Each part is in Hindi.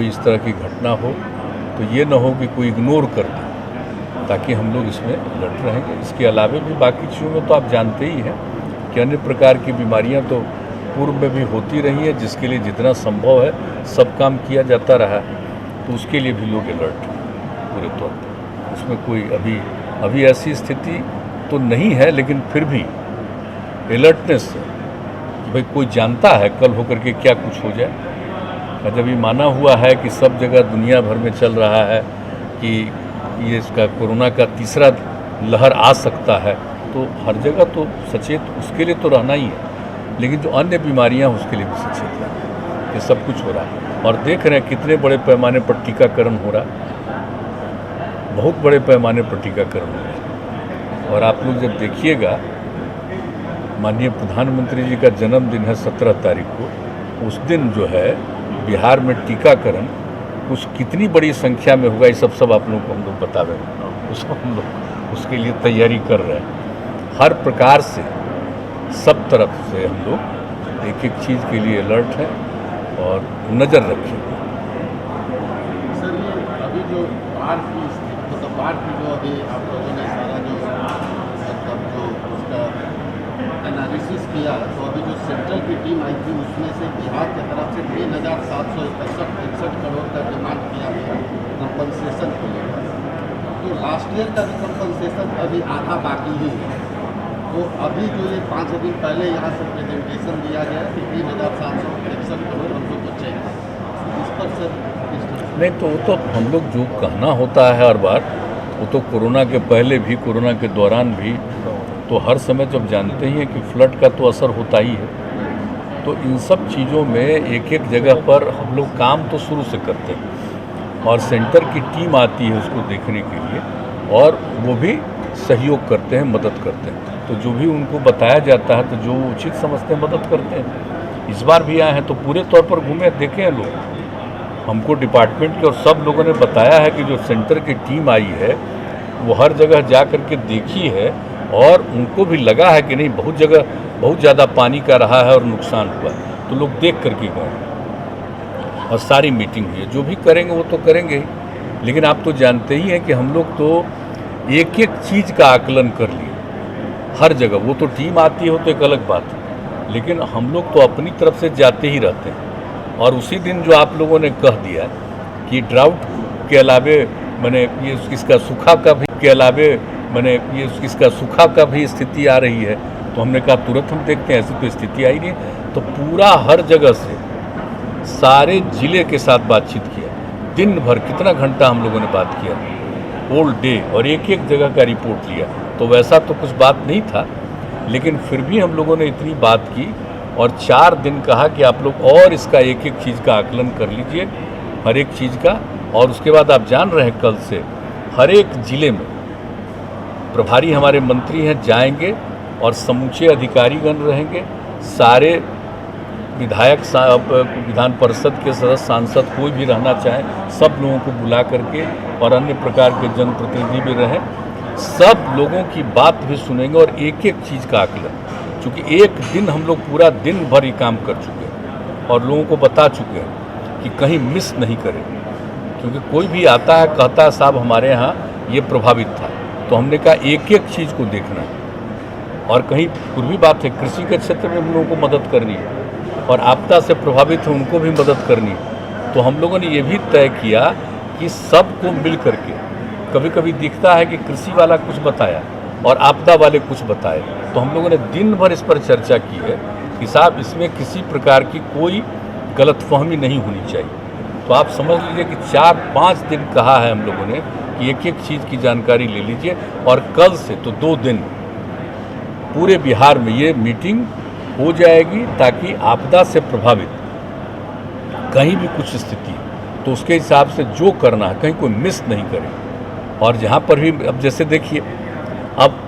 इस तरह की घटना हो तो ये न हो कि कोई इग्नोर कर दे, ताकि हम लोग इसमें अलर्ट रहेंगे। इसके अलावे भी बाकी चीज़ों में तो आप जानते ही हैं कि अन्य प्रकार की बीमारियां तो पूर्व में भी होती रही है, जिसके लिए जितना संभव है सब काम किया जाता रहा, तो उसके लिए भी लोग अलर्ट हैं पूरे तौर पर। उसमें कोई अभी ऐसी स्थिति तो नहीं है, लेकिन फिर भी अलर्टनेस से कि भाई कोई जानता है कल होकर के क्या कुछ हो जाए। और जब ये माना हुआ है कि सब जगह दुनिया भर में चल रहा है कि ये इसका कोरोना का तीसरा लहर आ सकता है, तो हर जगह तो सचेत उसके लिए तो रहना ही है, लेकिन जो अन्य बीमारियां उसके लिए भी सचेत रहना। ये सब कुछ हो रहा है और देख रहे हैं कितने बड़े पैमाने पर टीकाकरण हो रहा है, बहुत बड़े पैमाने पर टीकाकरण हो रहा है। और आप लोग जब देखिएगा, माननीय प्रधानमंत्री जी का जन्मदिन है 17 तारीख को, उस दिन जो है बिहार में टीकाकरण कुछ कितनी बड़ी संख्या में होगा, ये सब आप लोगों को हम लोग बता रहे हैं। उसको हम लोग उसके लिए तैयारी कर रहे हैं। हर प्रकार से सब तरफ से हम लोग एक एक चीज़ के लिए अलर्ट हैं और नज़र रखेंगे। सर, ये अभी जो बाढ़ की स्थिति, मतलब बाढ़ की जो अभी आप लोगों ने सारा जो मतलब जो उसका एनालिसिस किया, तो अभी जो सेंट्रल की टीम आई थी उसमें से बिहार की तरफ से 3,761 करोड़ का डिमांड किया गया कंपनसेशन को लेकर। तो लास्ट ईयर का भी कंपनसेशन अभी आधा बाकी ही है। तो अभी जो ये 5 दिन पहले यहाँ से प्रेजेंटेशन दिया गया कि 3,761 करोड़ हम लोग को चाहिए, इस पर सर नहीं, तो वो तो हम लोग जो कहना होता है हर बार, वो तो कोरोना के पहले भी, कोरोना के दौरान भी, तो हर समय जब जानते ही हैं कि फ्लड का तो असर होता ही है, तो इन सब चीज़ों में एक एक जगह पर हम लोग काम तो शुरू से करते हैं और सेंटर की टीम आती है उसको देखने के लिए, और वो भी सहयोग करते हैं, मदद करते हैं। तो जो भी उनको बताया जाता है, तो जो उचित समझते हैं मदद करते हैं। इस बार भी आए हैं तो पूरे तौर पर घूमे, देखे हैं लोग, हमको डिपार्टमेंट के और सब लोगों ने बताया है कि जो सेंटर की टीम आई है वो हर जगह जा कर के देखी है, और उनको भी लगा है कि नहीं, बहुत जगह बहुत ज़्यादा पानी का रहा है और नुकसान हुआ, तो लोग देख करके गए और सारी मीटिंग हुई है। जो भी करेंगे वो तो करेंगे ही, लेकिन आप तो जानते ही हैं कि हम लोग तो एक एक चीज़ का आकलन कर लिए हर जगह। वो तो टीम आती हो तो एक अलग बात है, लेकिन हम लोग तो अपनी तरफ से जाते ही रहते हैं। और उसी दिन जो आप लोगों ने कह दिया कि ड्राउट के अलावे मैंने ये इसका सूखा का भी के अलावे मैंने ये इसका सूखा का भी स्थिति आ रही है, तो हमने कहा तुरंत हम देखते हैं, ऐसी तो स्थिति आई नहीं। तो पूरा हर जगह से सारे ज़िले के साथ बातचीत किया, दिन भर कितना घंटा हम लोगों ने बात किया, होल डे, और एक एक जगह का रिपोर्ट लिया। तो वैसा तो कुछ बात नहीं था, लेकिन फिर भी हम लोगों ने इतनी बात की और 4 दिन कहा कि आप लोग और इसका एक एक चीज़ का आकलन कर लीजिए, हर एक चीज़ का। और उसके बाद आप जान रहे हैं कल से हर एक ज़िले में प्रभारी हमारे मंत्री हैं, जाएंगे और समूचे अधिकारीगण रहेंगे, सारे विधायक, विधान परिषद के सदस्य, सांसद, कोई भी रहना चाहे, सब लोगों को बुला करके, और अन्य प्रकार के जनप्रतिनिधि भी रहें, सब लोगों की बात भी सुनेंगे और एक एक चीज़ का आकलन। चूँकि एक दिन हम लोग पूरा दिन भर ही काम कर चुके हैं और लोगों को बता चुके हैं कि कहीं मिस नहीं करें, क्योंकि कोई भी आता है कहता है साहब हमारे यहाँ ये प्रभावित था, तो हमने कहा एक एक चीज़ को देखना है। और कहीं पूर्वी बात है, कृषि के क्षेत्र में हम लोगों को मदद करनी है और आपदा से प्रभावित है उनको भी मदद करनी है। तो हम लोगों ने ये भी तय किया कि सबको मिल करके, कभी कभी दिखता है कि कृषि वाला कुछ बताया और आपदा वाले कुछ बताए, तो हम लोगों ने दिन भर इस पर चर्चा की है कि साहब इसमें किसी प्रकार की कोई गलतफहमी नहीं होनी चाहिए। तो आप समझ लीजिए कि 4-5 दिन कहा है हम लोगों ने कि एक एक चीज़ की जानकारी ले लीजिए, और कल से तो 2 दिन पूरे बिहार में ये मीटिंग हो जाएगी, ताकि आपदा से प्रभावित कहीं भी कुछ स्थिति तो उसके हिसाब से जो करना है कहीं कोई मिस नहीं करे। और जहाँ पर भी, अब जैसे देखिए, अब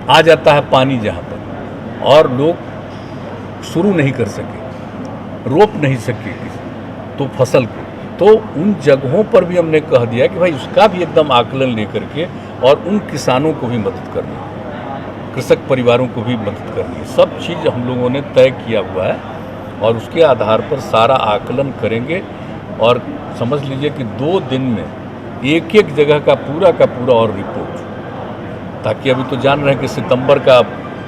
आ जाता है पानी जहाँ पर और लोग शुरू नहीं कर सके, रोप नहीं सके तो फसल को, तो उन जगहों पर भी हमने कह दिया कि भाई उसका भी एकदम आकलन लेकर के, और उन किसानों को भी मदद करनी है, कृषक परिवारों को भी मदद करनी है। सब चीज़ हम लोगों ने तय किया हुआ है और उसके आधार पर सारा आकलन करेंगे। और समझ लीजिए कि 2 दिन में एक एक जगह का पूरा और रिपोर्ट, ताकि अभी तो जान रहे हैं कि सितंबर का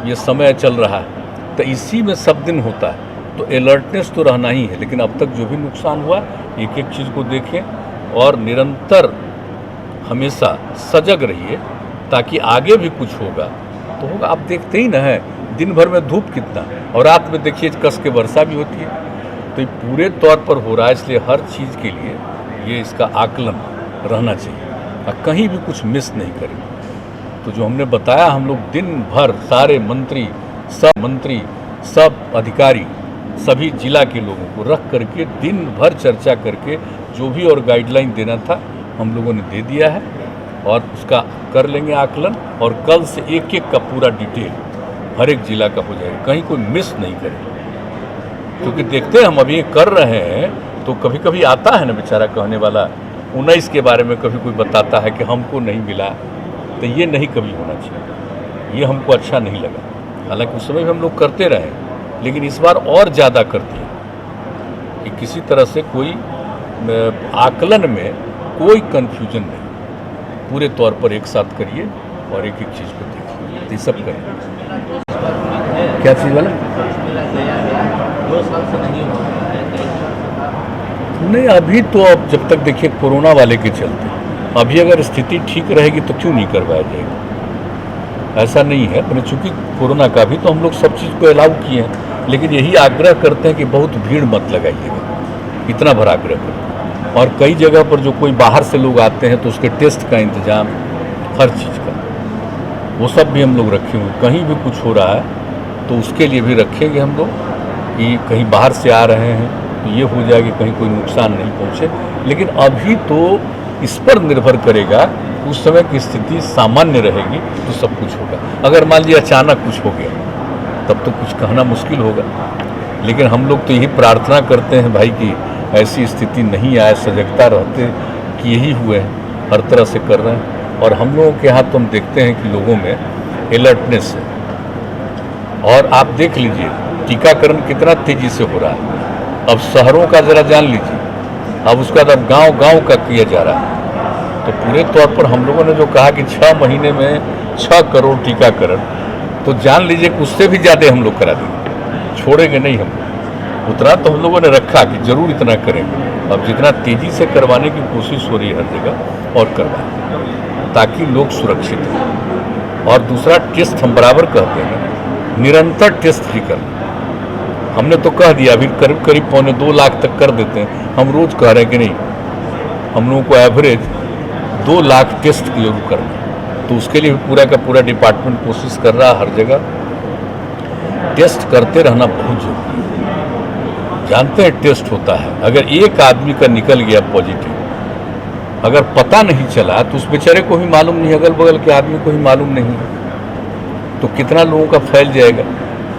ये समय चल रहा है, तो इसी में सब दिन होता है, तो अलर्टनेस तो रहना ही है। लेकिन अब तक जो भी नुकसान हुआ एक एक चीज़ को देखें और निरंतर हमेशा सजग रहिए, ताकि आगे भी कुछ होगा तो होगा। आप देखते ही ना है दिन भर में धूप कितना, और रात में देखिए कस के वर्षा भी होती है। तो ये पूरे तौर पर हो रहा है, इसलिए हर चीज़ के लिए ये इसका आकलन रहना चाहिए और कहीं भी कुछ मिस नहीं करें। तो जो हमने बताया, हम लोग दिन भर सारे मंत्री सब अधिकारी सभी जिला के लोगों को रख करके दिन भर चर्चा करके जो भी और गाइडलाइन देना था हम लोगों ने दे दिया है, और उसका कर लेंगे आकलन, और कल से एक एक का पूरा डिटेल हर एक जिला का हो जाएगा, कहीं कोई मिस नहीं करेगा। क्योंकि देखते हैं हम अभी कर रहे हैं, तो कभी कभी आता है ना बेचारा कहने वाला 19 के बारे में कभी कोई बताता है कि हमको नहीं मिला, तो ये नहीं कभी होना चाहिए, ये हमको अच्छा नहीं लगा। हालांकि उस समय भी हम लोग करते रहे, लेकिन इस बार और ज़्यादा करते हैं कि किसी तरह से कोई आकलन में कोई कन्फ्यूजन नहीं, पूरे तौर पर एक साथ करिए और एक एक चीज़ को देखिए, ये सब करिए। क्या चीज़ वाला? 2 साल से नहीं हो रहा है। नहीं, अभी तो अब जब तक देखिए कोरोना वाले के चलते, अभी अगर स्थिति ठीक रहेगी तो क्यों नहीं करवाया जाएगा, ऐसा नहीं है। मैंने चूँकि कोरोना का भी तो हम लोग सब चीज़ को अलाउ किए हैं, लेकिन यही आग्रह करते हैं कि बहुत भीड़ मत लगाइएगा, इतना भर आग्रह करते हैं। और कई जगह पर जो कोई बाहर से लोग आते हैं तो उसके टेस्ट का इंतज़ाम, हर चीज़ का, वो सब भी हम लोग रखे हुए। कहीं भी कुछ हो रहा है तो उसके लिए भी रखेंगे हम लोग, कि कहीं बाहर से आ रहे हैं तो ये हो जाएगा, कहीं कोई नुकसान नहीं पहुँचे। लेकिन अभी तो इस पर निर्भर करेगा, उस समय की स्थिति सामान्य रहेगी तो सब कुछ होगा। अगर मान लीजिए अचानक कुछ हो गया तब तो कुछ कहना मुश्किल होगा। लेकिन हम लोग तो यही प्रार्थना करते हैं भाई कि ऐसी स्थिति नहीं आए, सजगता रहते कि यही हुए हैं, हर तरह से कर रहे हैं। और हम लोगों के यहाँ तो हम देखते हैं कि लोगों में अलर्टनेस है, और आप देख लीजिए टीकाकरण कितना तेज़ी से हो रहा है। अब शहरों का ज़रा जान लीजिए, अब उसका अब गांव का किया जा रहा है। तो पूरे तौर पर हम लोगों ने जो कहा कि 6 महीने में 6 करोड़ टीकाकरण, तो जान लीजिए कि उससे भी ज़्यादा हम लोग करा देंगे, छोड़ेंगे नहीं हम। उतना तो हम लोगों ने रखा कि जरूर इतना करेंगे। अब जितना तेज़ी से करवाने की कोशिश हो रही है हर जगह, और करवाएं ताकि लोग सुरक्षित रहें। और दूसरा, टेस्ट हम बराबर कहते हैं, निरंतर टेस्ट भी करना। हमने तो कह दिया अभी करीब 2.25 लाख तक कर देते हैं। हम रोज़ कह रहे हैं कि नहीं, हम लोगों को एवरेज 2 लाख टेस्ट जरूर करना। तो उसके लिए भी पूरा का पूरा डिपार्टमेंट कोशिश कर रहा है, हर जगह टेस्ट करते रहना बहुत जरूरी है। जानते हैं टेस्ट होता है, अगर एक आदमी का निकल गया पॉजिटिव, अगर पता नहीं चला तो उस बेचारे को भी मालूम नहीं, अगल बगल के आदमी को भी मालूम नहीं, तो कितना लोगों का फैल जाएगा।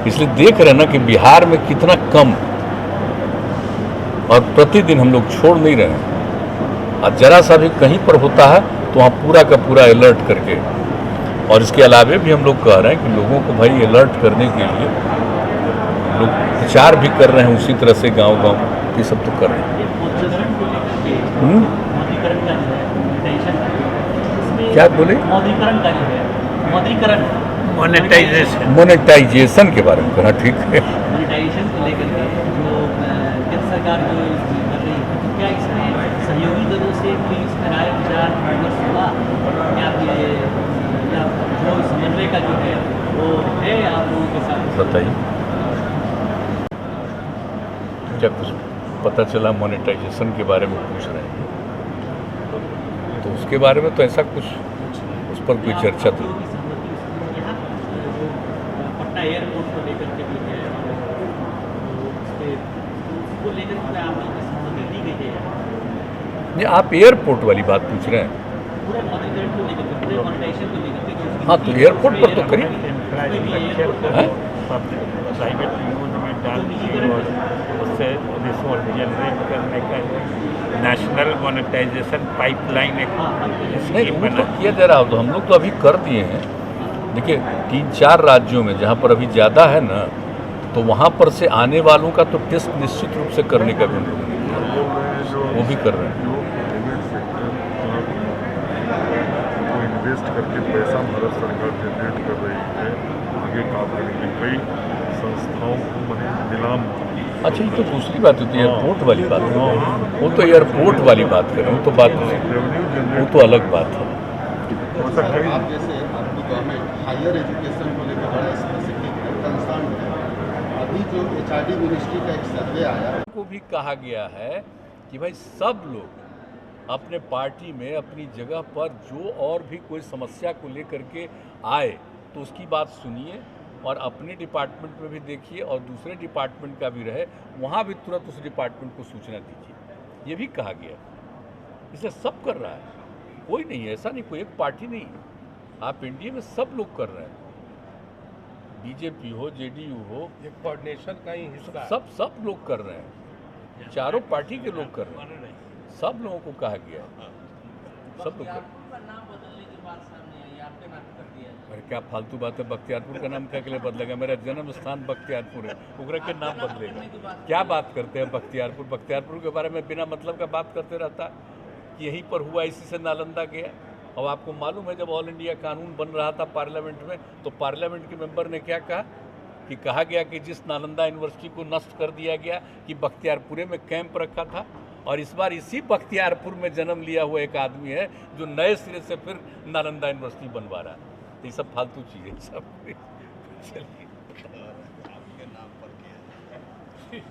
इसलिए देख रहे हैं ना कि बिहार में कितना कम, और प्रतिदिन हम लोग छोड़ नहीं रहे हैं। और जरा सा भी कहीं पर होता है तो वहाँ पूरा का पूरा अलर्ट करके, और इसके अलावे भी हम लोग कह रहे हैं कि लोगों को भाई अलर्ट करने के लिए लोग प्रचार भी कर रहे हैं उसी तरह से गांव ये सब तो कर रहे हैं। क्या बोले? मोनेटाइजेशन के बारे में कहना ठीक है। मोनेटाइजेशन को लेकर के जो केंद्र सरकार जो कर रही है, तो क्या इसमें सहयोगी दलों से कोई इसमें राय विचार विमर्श हुआ? क्या ये या जो समन्वय का जो है वो है आप लोगों के साथ? बताइए, क्या कुछ पता चला? मोनेटाइजेशन के बारे में पूछ रहे हैं, तो उसके बारे में तो ऐसा कुछ उस पर कोई चर्चा तो पटना एयरपोर्ट को लेकर के भी है, उसको लेकर के आप लोगों की सहमति दी गई है? ये आप एयरपोर्ट वाली बात पूछ रहे हैं? पूरे मॉनिटरिंग को लेकर के, पूरे मॉनिटाइजेशन को लेकर के। हाँ, तो एयरपोर्ट पर तो करिए, प्राइवेट यूज में डाल दिए और उससे रिसोर्स जनरेट करने का नेशनल मोनेटाइजेशन पाइपलाइन एक नहीं वो तो किया जा रहा हो, तो हम लोग तो अभी कर दिए हैं। देखिए 3-4 राज्यों में जहाँ पर अभी ज़्यादा है ना, तो वहाँ पर से आने वालों का तो टेस्ट निश्चित रूप से करने का भी हम लोगों ने किया। वो भी कर रहे हैं। जो प्राइवेट सेक्टर को इन्वेस्ट करके पैसा भारत सरकार जनरेट कर रही है, आगे काम करने की कई संस्थाओं को मैंने नीलाम। अच्छा, ये तो दूसरी बात होती है, एयरपोर्ट वाली बात है। वो तो एयरपोर्ट वाली बात कर रहे हैं, वो तो बात वो तो अलग बात है। आप जैसे आपकी गवर्नमेंट हायर एजुकेशन को लेकर बड़ा स्पेसिफिक कंसर्न है। अभी जो HRD मिनिस्ट्री का एक सर्वे आया को भी कहा गया है कि भाई सब लोग अपने पार्टी में अपनी जगह पर जो और भी कोई समस्या को लेकर के आए तो उसकी बात सुनिए और अपने डिपार्टमेंट में भी देखिए और दूसरे डिपार्टमेंट का भी रहे, वहाँ भी तुरंत उस डिपार्टमेंट को सूचना दीजिए। ये भी कहा गया। इसे सब कर रहा है, कोई नहीं है, ऐसा नहीं, कोई एक पार्टी नहीं है। आप एनडीए में सब लोग कर रहे हैं, बीजेपी हो, जेडीयू हो, ये कोऑर्डिनेशन का ही हिस्सा सब लोग कर रहे हैं, चारों पार्टी के लोग कर रहे हैं, सब लोगों को कहा गया है, सब लोग कर रहे हैं। अरे क्या फालतू बात है, बख्तियारपुर का नाम क्या के लिए बदलेगा? मेरा जन्म स्थान बख्तियारपुर है, उगरा के नाम बदलेगा? क्या बात करते हैं बख्तियारपुर के बारे में बिना मतलब का बात करते रहता कि यहीं पर हुआ, इसी से नालंदा गया। और आपको मालूम है जब ऑल इंडिया कानून बन रहा था पार्लियामेंट में, तो पार्लियामेंट के मेंबर ने क्या कहा कि कहा गया कि जिस नालंदा यूनिवर्सिटी को नष्ट कर दिया गया कि बख्तियारपुर में कैंप रखा था, और इस बार इसी बख्तियारपुर में जन्म लिया हुआ एक आदमी है जो नए सिरे से फिर नालंदा यूनिवर्सिटी बनवा रहा है। ये सब फालतू चीज़ें सब। चलिए, आपके नाम पर किया